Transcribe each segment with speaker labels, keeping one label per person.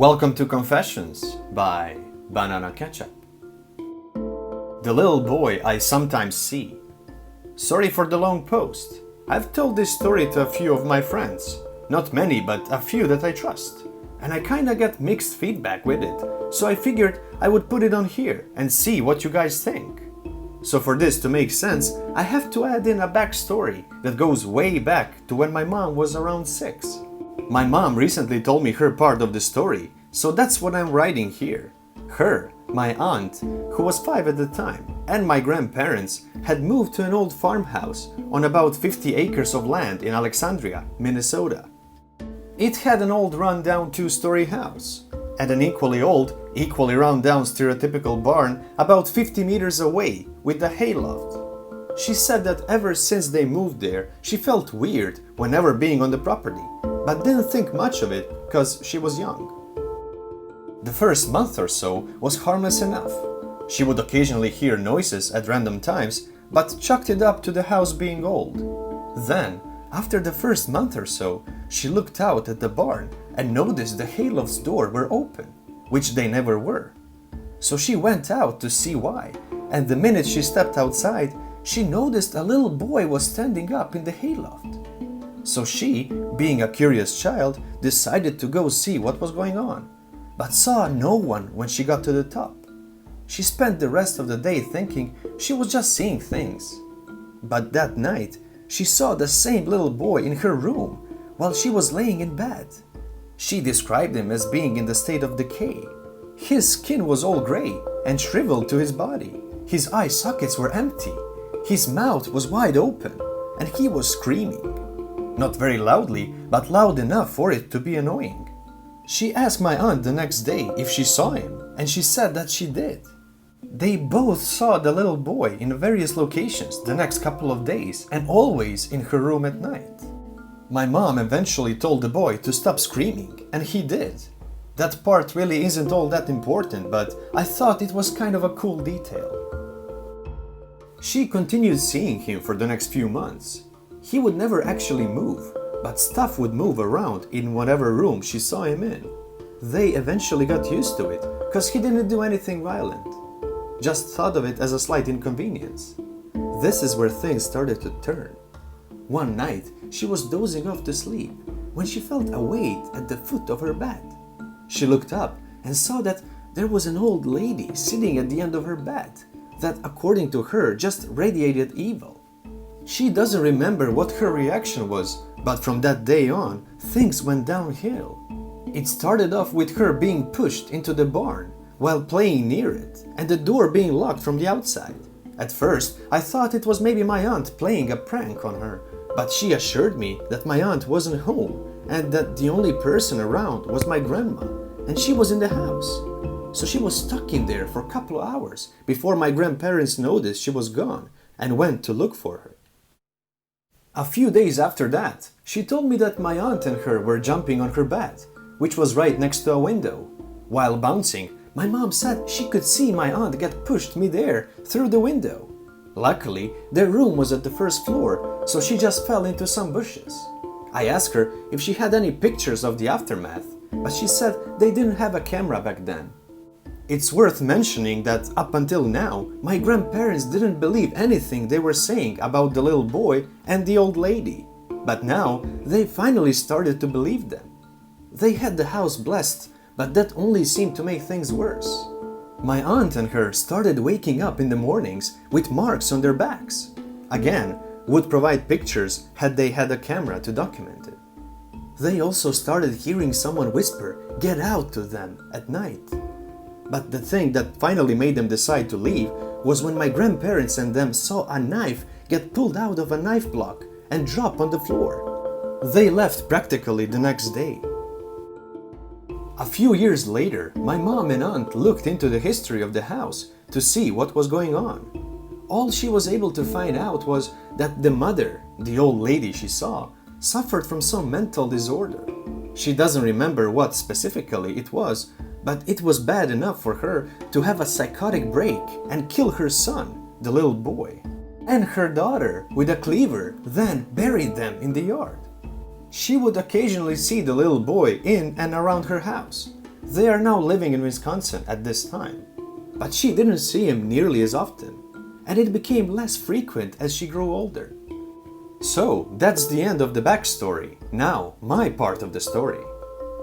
Speaker 1: Welcome to Confessions by Banana Ketchup. The little boy I sometimes see. Sorry for the long post. I've told this story to a few of my friends. Not many, but a few that I trust. And I kinda get mixed feedback with it, so I figured I would put it on here and see what you guys think. So for this to make sense, I have to add in a backstory that goes way back to when my mom was around 6. My mom recently told me her part of the story, so that's what I'm writing here. Her, my aunt, who was 5 at the time, and my grandparents had moved to an old farmhouse on about 50 acres of land in Alexandria, Minnesota. It had an old run-down 2-story house, and an equally old, equally run-down stereotypical barn about 50 meters away with a hayloft. She said that ever since they moved there, she felt weird whenever being on the property, but didn't think much of it because she was young. The first month or so was harmless enough. She would occasionally hear noises at random times, but chalked it up to the house being old. Then, after the first month or so, she looked out at the barn and noticed the hayloft's door were open, which they never were. So she went out to see why, and the minute she stepped outside, she noticed a little boy was standing up in the hayloft. So she, being a curious child, decided to go see what was going on, but saw no one when she got to the top. She spent the rest of the day thinking she was just seeing things. But that night, she saw the same little boy in her room while she was laying in bed. She described him as being in the state of decay. His skin was all gray and shriveled to his body. His eye sockets were empty. His mouth was wide open, and he was screaming. Not very loudly, but loud enough for it to be annoying. She asked my aunt the next day if she saw him, and she said that she did. They both saw the little boy in various locations the next couple of days, and always in her room at night. My mom eventually told the boy to stop screaming, and he did. That part really isn't all that important, but I thought it was kind of a cool detail. She continued seeing him for the next few months. He would never actually move, but stuff would move around in whatever room she saw him in. They eventually got used to it, because he didn't do anything violent. Just thought of it as a slight inconvenience. This is where things started to turn. One night, she was dozing off to sleep when she felt a weight at the foot of her bed. She looked up and saw that there was an old lady sitting at the end of her bed that, according to her, just radiated evil. She doesn't remember what her reaction was, but from that day on, things went downhill. It started off with her being pushed into the barn while playing near it, and the door being locked from the outside. At first, I thought it was maybe my aunt playing a prank on her, but she assured me that my aunt wasn't home and that the only person around was my grandma, and she was in the house. So she was stuck in there for a couple of hours before my grandparents noticed she was gone and went to look for her. A few days after that, she told me that my aunt and her were jumping on her bed, which was right next to a window. While bouncing, my mom said she could see my aunt get pushed mid-air through the window. Luckily, their room was at the first floor, so she just fell into some bushes. I asked her if she had any pictures of the aftermath, but she said they didn't have a camera back then. It's worth mentioning that up until now, my grandparents didn't believe anything they were saying about the little boy and the old lady, but now they finally started to believe them. They had the house blessed, but that only seemed to make things worse. My aunt and her started waking up in the mornings with marks on their backs. Again, would provide pictures had they had a camera to document it. They also started hearing someone whisper, "Get out," to them at night. But the thing that finally made them decide to leave was when my grandparents and them saw a knife get pulled out of a knife block and drop on the floor. They left practically the next day. A few years later, my mom and aunt looked into the history of the house to see what was going on. All she was able to find out was that the mother, the old lady she saw, suffered from some mental disorder. She doesn't remember what specifically it was, but it was bad enough for her to have a psychotic break and kill her son, the little boy, and her daughter with a cleaver, then buried them in the yard. She would occasionally see the little boy in and around her house. They are now living in Wisconsin at this time, but she didn't see him nearly as often, and it became less frequent as she grew older. So that's the end of the backstory. Now, my part of the story.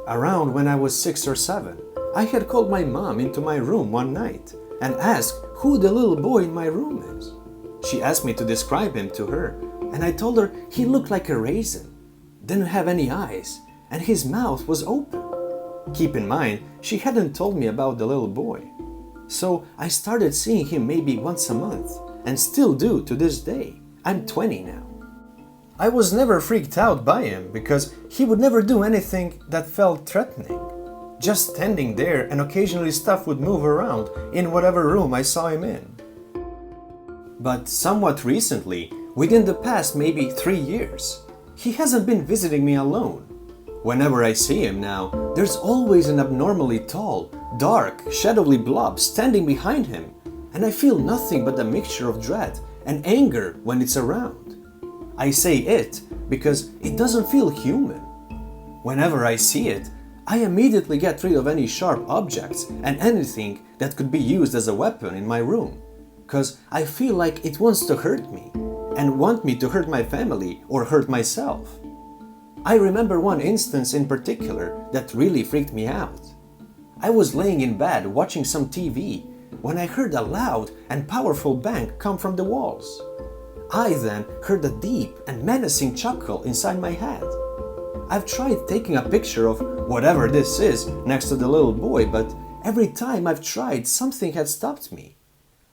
Speaker 1: Around when I was 6 or 7, I had called my mom into my room one night and asked who the little boy in my room is. She asked me to describe him to her, and I told her he looked like a raisin, didn't have any eyes, and his mouth was open. Keep in mind, she hadn't told me about the little boy. So I started seeing him maybe once a month, and still do to this day. I'm 20 now. I was never freaked out by him because he would never do anything that felt threatening. Just standing there, and occasionally stuff would move around in whatever room I saw him in. But somewhat recently, within the past maybe 3 years, he hasn't been visiting me alone. Whenever I see him now, there's always an abnormally tall, dark, shadowy blob standing behind him, and I feel nothing but a mixture of dread and anger when it's around. I say it because it doesn't feel human. Whenever I see it, I immediately get rid of any sharp objects and anything that could be used as a weapon in my room, because I feel like it wants to hurt me and want me to hurt my family or hurt myself. I remember one instance in particular that really freaked me out. I was laying in bed watching some TV when I heard a loud and powerful bang come from the walls. I then heard a deep and menacing chuckle inside my head. I've tried taking a picture of whatever this is next to the little boy, but every time I've tried, something had stopped me.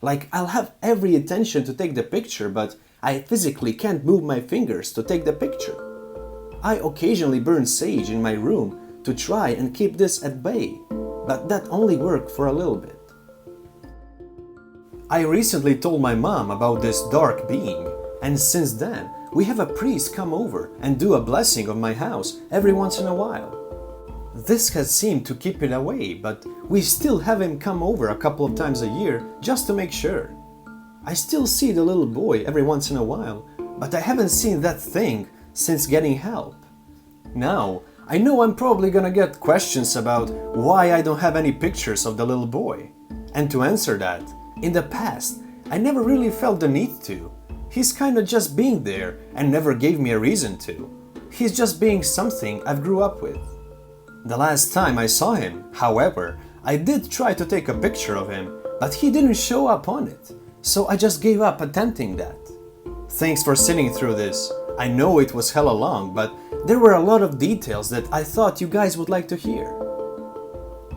Speaker 1: Like I'll have every intention to take the picture, but I physically can't move my fingers to take the picture. I occasionally burn sage in my room to try and keep this at bay, but that only worked for a little bit. I recently told my mom about this dark being, and since then we have a priest come over and do a blessing of my house every once in a while. This has seemed to keep it away, but we still have him come over a couple of times a year just to make sure. I still see the little boy every once in a while, but I haven't seen that thing since getting help. Now, I know I'm probably gonna get questions about why I don't have any pictures of the little boy. And to answer that, in the past, I never really felt the need to. He's kinda just being there and never gave me a reason to. He's just being something I've grew up with. The last time I saw him, however, I did try to take a picture of him, but he didn't show up on it, so I just gave up attempting that. Thanks for sitting through this. I know it was hella long, but there were a lot of details that I thought you guys would like to hear.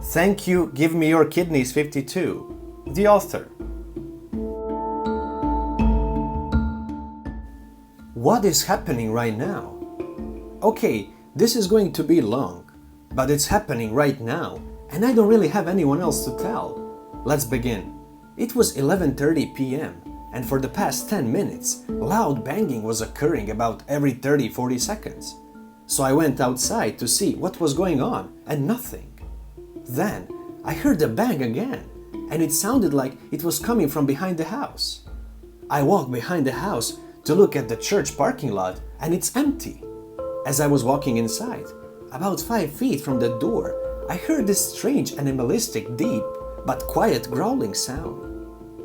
Speaker 1: Thank you, Give Me Your Kidneys 52, the author. What is happening right now? Okay, this is going to be long, but it's happening right now, and I don't really have anyone else to tell. Let's begin. It was 11:30 p.m. and for the past 10 minutes, loud banging was occurring about every 30-40 seconds. So I went outside to see what was going on, and nothing. Then I heard the bang again, and it sounded like it was coming from behind the house. I walked behind the house to look at the church parking lot, and it's empty. As I was walking inside, about 5 feet from the door, I heard this strange animalistic, deep but quiet growling sound.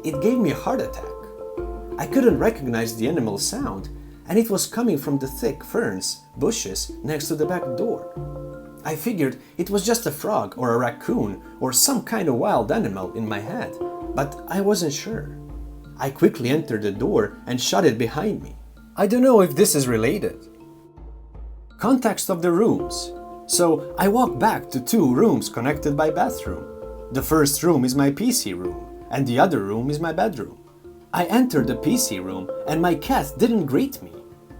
Speaker 1: It gave me a heart attack. I couldn't recognize the animal sound, and it was coming from the thick ferns, bushes next to the back door. I figured it was just a frog or a raccoon or some kind of wild animal in my head, but I wasn't sure. I quickly entered the door and shut it behind me. I don't know if this is related. Context of the rooms. So I walked back to 2 rooms connected by bathroom. The first room is my PC room, and the other room is my bedroom. I entered the PC room and my cat didn't greet me.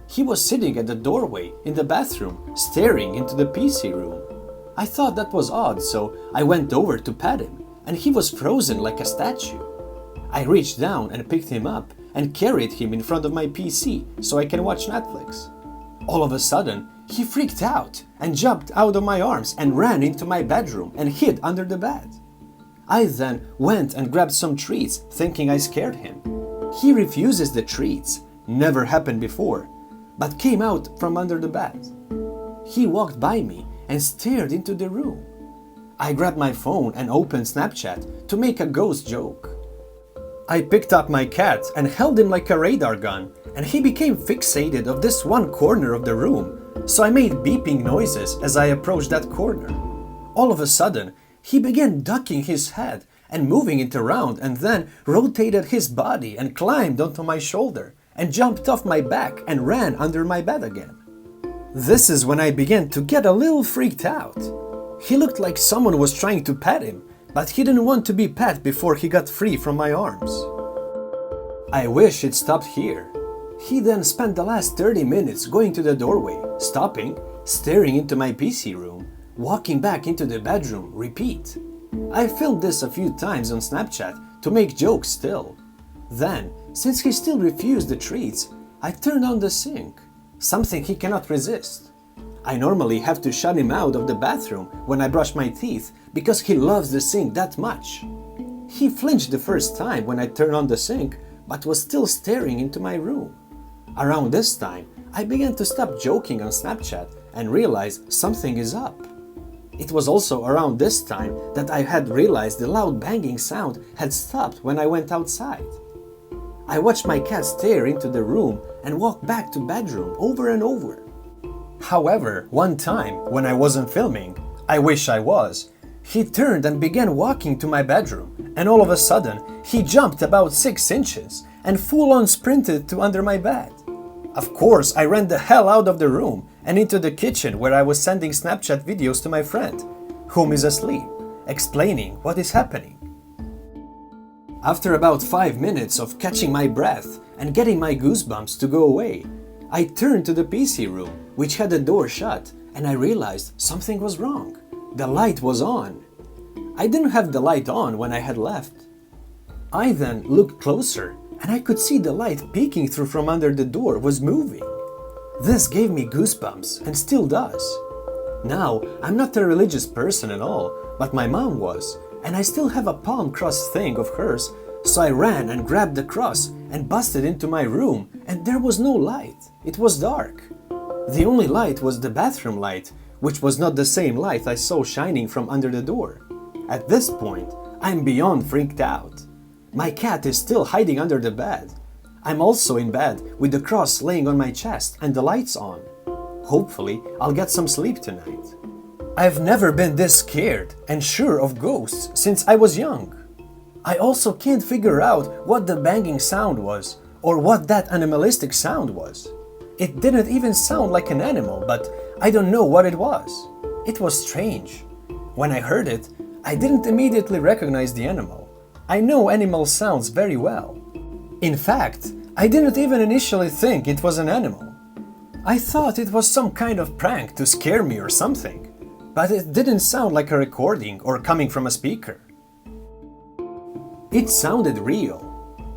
Speaker 1: He was sitting at the doorway in the bathroom, staring into the PC room. I thought that was odd, so I went over to pet him, and he was frozen like a statue. I reached down and picked him up and carried him in front of my PC so I can watch Netflix. All of a sudden, he freaked out and jumped out of my arms and ran into my bedroom and hid under the bed. I then went and grabbed some treats, thinking I scared him. He refuses the treats, never happened before, but came out from under the bed. He walked by me and stared into the room. I grabbed my phone and opened Snapchat to make a ghost joke. I picked up my cat and held him like a radar gun, and he became fixated of this one corner of the room, so I made beeping noises as I approached that corner. All of a sudden, he began ducking his head and moving it around, and then rotated his body and climbed onto my shoulder and jumped off my back and ran under my bed again. This is when I began to get a little freaked out. He looked like someone was trying to pet him, but he didn't want to be pet before he got free from my arms. I wish it stopped here. He then spent the last 30 minutes going to the doorway, stopping, staring into my PC room, walking back into the bedroom, repeat. I filmed this a few times on Snapchat to make jokes still. Then, since he still refused the treats, I turned on the sink, something he cannot resist. I normally have to shut him out of the bathroom when I brush my teeth because he loves the sink that much. He flinched the first time when I turned on the sink, but was still staring into my room. Around this time, I began to stop joking on Snapchat and realized something is up. It was also around this time that I had realized the loud banging sound had stopped when I went outside. I watched my cat stare into the room and walk back to bedroom over and over. However, one time, when I wasn't filming, I wish I was, he turned and began walking to my bedroom, and all of a sudden, he jumped about 6 inches and full-on sprinted to under my bed. Of course, I ran the hell out of the room and into the kitchen where I was sending Snapchat videos to my friend, whom is asleep, explaining what is happening. After about 5 minutes of catching my breath and getting my goosebumps to go away, I turned to the PC room, which had the door shut, and I realized something was wrong. The light was on. I didn't have the light on when I had left. I then looked closer, and I could see the light peeking through from under the door was moving. This gave me goosebumps and still does. Now, I'm not a religious person at all, but my mom was, and I still have a palm cross thing of hers, so I ran and grabbed the cross and busted into my room, and there was no light. It was dark. The only light was the bathroom light, which was not the same light I saw shining from under the door. At this point, I'm beyond freaked out. My cat is still hiding under the bed. I'm also in bed with the cross laying on my chest and the lights on. Hopefully, I'll get some sleep tonight. I've never been this scared and sure of ghosts since I was young. I also can't figure out what the banging sound was or what that animalistic sound was. It didn't even sound like an animal, but I don't know what it was. It was strange. When I heard it, I didn't immediately recognize the animal. I know animal sounds very well. In fact, I didn't even initially think it was an animal. I thought it was some kind of prank to scare me or something, but it didn't sound like a recording or coming from a speaker. It sounded real.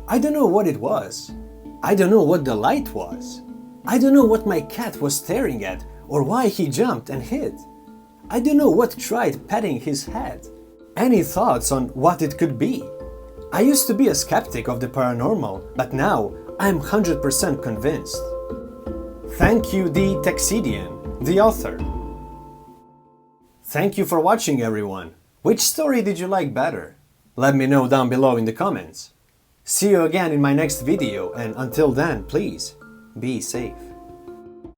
Speaker 1: I don't know what it was. I don't know what the light was. I don't know what my cat was staring at or why he jumped and hid. I don't know what tried petting his head. Any thoughts on what it could be? I used to be a skeptic of the paranormal, but now I'm 100% convinced. Thank you, the Texidian, the author. Thank you for watching, everyone. Which story did you like better? Let me know down below in the comments. See you again in my next video, and until then, please, be safe.